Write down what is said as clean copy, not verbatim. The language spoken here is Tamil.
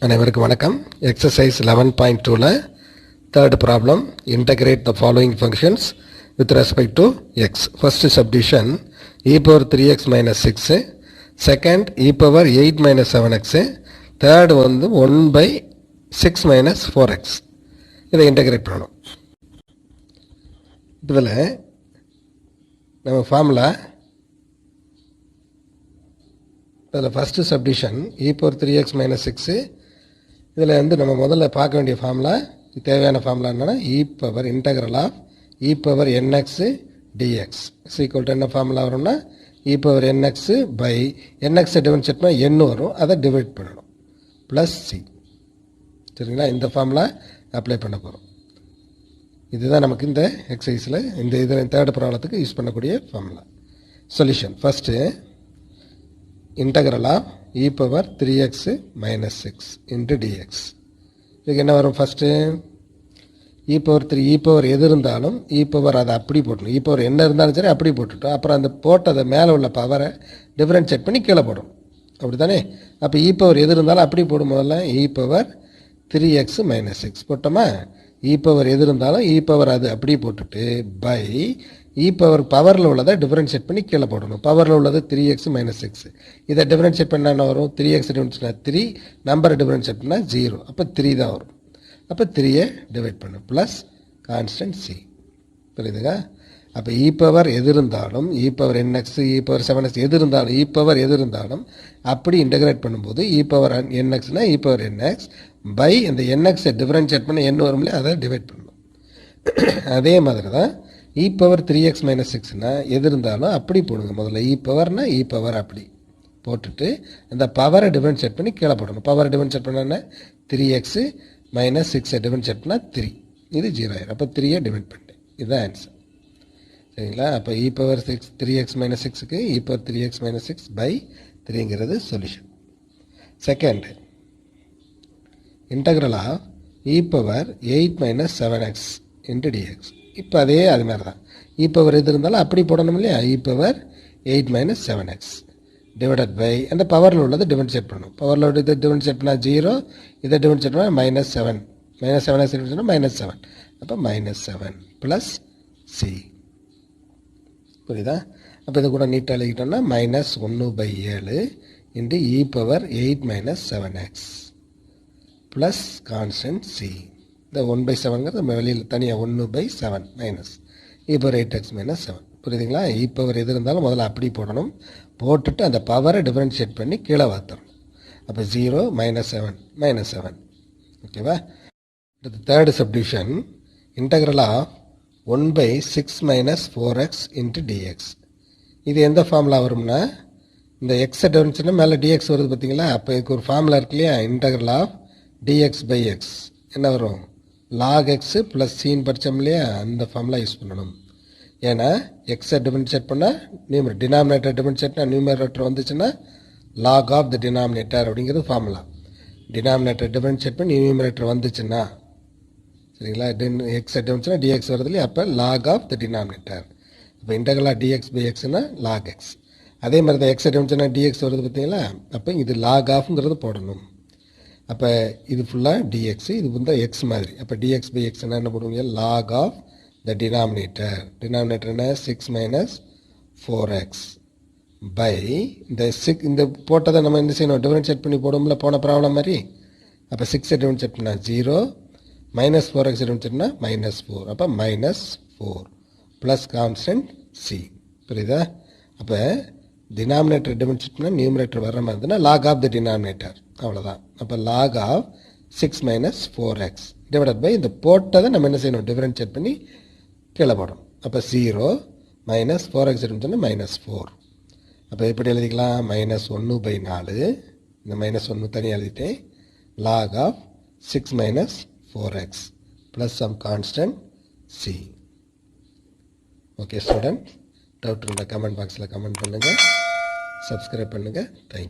அனைவருக்கும் வணக்கம். எக்ஸசைஸ் 11.2ல third problem, integrate the following functions with respect to x. First subdivision e power 3x minus 6, second e power 8 minus 7x, third 1/6 minus 4x. இதை இன்டகிரேட் பண்ணணும். இதில் நம்ம ஃபார்முலா இதில் first subdivision e power 3x minus 6. இதில் நம்ம முதல்ல பார்க்க வேண்டிய ஃபார்முலா, தேவையான ஃபார்முலா என்னென்னா e power integral of e power nx dx equal to என்ன ஃபார்முலா வரும்னா e power nx by nx differentiate பண்ணால் n வரும், அதை டிவைட் பண்ணணும் ப்ளஸ் c. சரிங்களா? இந்த ஃபார்முலா அப்ளை பண்ண போகிறோம். இதுதான் நமக்கு இந்த எக்ஸசைஸில் இந்த இதில் தேர்ட் ப்ராப்ளத்துக்கு யூஸ் பண்ணக்கூடிய formula. Solution first integral of e power 3x minus 6 into dx. இதுக்கு என்ன வரும்? First e power 3, e power எது இருந்தாலும் e பவர் அதை அப்படி போட்டணும். e பவர் என்ன இருந்தாலும் சரி அப்படி போட்டுட்டோம். அப்புறம் அந்த போட்டதை மேலே உள்ள பவரை டிஃப்ரென்ஷியேட் பண்ணி கீழே போடும். அப்படி தானே? அப்போ e பவர் எது இருந்தாலும் அப்படி போடும். முதல்ல e பவர் 3x மைனஸ் 6 போட்டோமா? e பவர் எது இருந்தாலும் e பவர் அது அப்படி போட்டுட்டு பை e பவர் பவரில் உள்ளதை டிஃபரன்ஷியேட் பண்ணி கீழே போடணும். பவரில் உள்ளது 3x மைனஸ் 6. இதை டிஃபரன்ஷியேட் பண்ணால் என்ன வரும்? 3x டிஃபரன்ஷியேட் 3, நம்பரை டிஃபரன்ஷியேட் பண்ணால் 0. அப்போ 3 தான் வரும். அப்போ 3யை டிவைட் பண்ணணும் ப்ளஸ் கான்ஸ்டன்ட் c. புரியுதுங்க? அப்போ e பவர் எது இருந்தாலும் e power nx, e power 7x எது இருந்தாலும் e பவர் எது இருந்தாலும் அப்படி இன்டகிரேட் பண்ணும்போது e பவர் nxனா e பவர் nx பை இந்த nxை டிஃபரன்ஷியேட் பண்ண n வரும்ல, அதை டிவைட் பண்ணணும். அதே மாதிரி தான் e பவர் 3x மைனஸ் 6னா எது இருந்தாலும் அப்படி போடுங்க. முதல்ல e பவர்னா e பவர் அப்படி போட்டுட்டு அந்த பவரை டிஃபரன்ஷியேட் பண்ணி கீழே போடணும். பவரை டிஃபரன்ஷியேட் பண்ணால் 3x மைனஸ் 6ஐ டிஃபரன்ஷியேட் பண்ணால் 3, இது 0 ஆயிரும். அப்போ 3யை டிவைட் பண்ணிட்டேன். இதுதான் ஆன்சர். சரிங்களா? அப்போ e பவர் 3x மைனஸ் 6க்கு e power 3x minus 6 by 3ங்கிறது solution. Second integral of e power 8 minus 7x into dx. இப்போ அதே அது மாதிரி தான் e பவர் எது இருந்தாலும் அப்படி போடணும் இல்லையா? e power 8 minus 7x divided by அந்த பவரில் உள்ளது டிஃபரன்ஷியேட் பண்ணணும். பவரில் உள்ள இதை டிஃபரன்ஷியேட் பண்ணால் 0, இதை டிஃபரன்ஷியேட் பண்ணால் minus 7. Minus 7x differentiate minus 7. அப்போ மைனஸ் 7 ப்ளஸ் c. புரியுதா? அப்போ இது கூட நீட்டாக எழுதிக்கிட்டோம்னா minus 1/7 into e power 8 minus 7x plus constant c. இந்த 1/7ங்கிறது நம்ம வெளியில் தனியாக 1/7 minus e power 8x minus 7. புரியுதுங்களா? e பவர் எது இருந்தாலும் முதல்ல அப்படி போடணும். போட்டுட்டு அந்த பவரை டிஃபரன்ஷியேட் பண்ணி கீழே வாத்தரணும். அப்போ 0 மைனஸ் 7 மைனஸ் 7. ஓகேவா? Third subdivision integral of 1/6 minus 4x into dx. இது எந்த ஃபார்முலா வரும்னா இந்த எக்ஸை டிஃபரன்ஷியேட்னா மேலே dx வருது பார்த்தீங்களா? அப்போ இதுக்கு ஒரு ஃபார்முலா இருக்கு இல்லையா? Integral of dx by x என்ன வரும்? log x ப்ளஸ் சின்னு படித்தோம் இல்லையா? அந்த ஃபார்முலா யூஸ் பண்ணணும். ஏன்னா எக்ஸை டிஃபரன்ஷியேட் பண்ணால் டினாமினேட்டர் டிஃபரன்ஷியேட்னா நியூமரேட்டர் வந்துச்சுன்னா log ஆஃப் த டினாமினேட்டர் அப்படிங்கிறது ஃபார்முலா. டினாமினேட்டர் டிஃபரன்ஷியேட் பண்ணி நியூமரேட்டர் வந்துச்சுன்னா, சரிங்களா? எக்ஸை டிஃபரன்ஷியேட்னா dx வருது இல்லையா? அப்போ log ஆஃப் த டினாமினேட்டர். இப்போ இன்டகிரல் ஆஃப் dx பை எக்ஸ்னா log x. அதே மாதிரி தான் எக்ஸை டிஃபரன்ஷியேட்னா dx வருது பார்த்தீங்களா? அப்போ இது log ஆஃப்ங்கிறது போடணும். அப்போ இது ஃபுல்லாக dx, இது எக்ஸ் மாதிரி. அப்போ dx பை எக்ஸ் என்ன போடுவீங்க? log of the denominator. Denominator என்ன? 6 மைனஸ் 4x பை இந்த போட்டதை நம்ம என்ன செய்யணும்? டிஃபரன்ஷியேட் பண்ணி போடும்ல போன ப்ராப்ளம் மாதிரி. அப்போ 6ஐ டிஃபரன்ஷியேட் பண்ணால் 0, மைனஸ் 4x டிஃபரன்ஷியேட் பண்ணால் மைனஸ் 4. அப்போ மைனஸ் 4 ப்ளஸ் கான்ஸ்டன்ட் c. புரியுதா? அப்போ டினாமினேட்டர் டிஃபரன்ஷியேட் பண்ணால் நியூமரேட்டர் வர்ற மாதிரி இருந்ததுன்னா log ஆஃப் த டினாமினேட்டர், அவ்வளோதான். அப்போ log of 6 minus 4x divided by இந்த போட்டதை நம்ம என்ன செய்யணும்? டிஃபரன்ஷியேட் பண்ணி கீழே போடும். அப்போ 0 மைனஸ் 4x சொன்னால் மைனஸ் 4. அப்போ எப்படி எழுதிக்கலாம்? மைனஸ் 1/4, இந்த மைனஸ் 1 தனியாக எழுதிட்டேன். log of 6 minus 4x plus some constant c. Okay student, doubt இருந்தால் கமெண்ட் பாக்ஸில் கமெண்ட் பண்ணுங்கள், சப்ஸ்கிரைப் பண்ணுங்கள். தேங்க்யூ.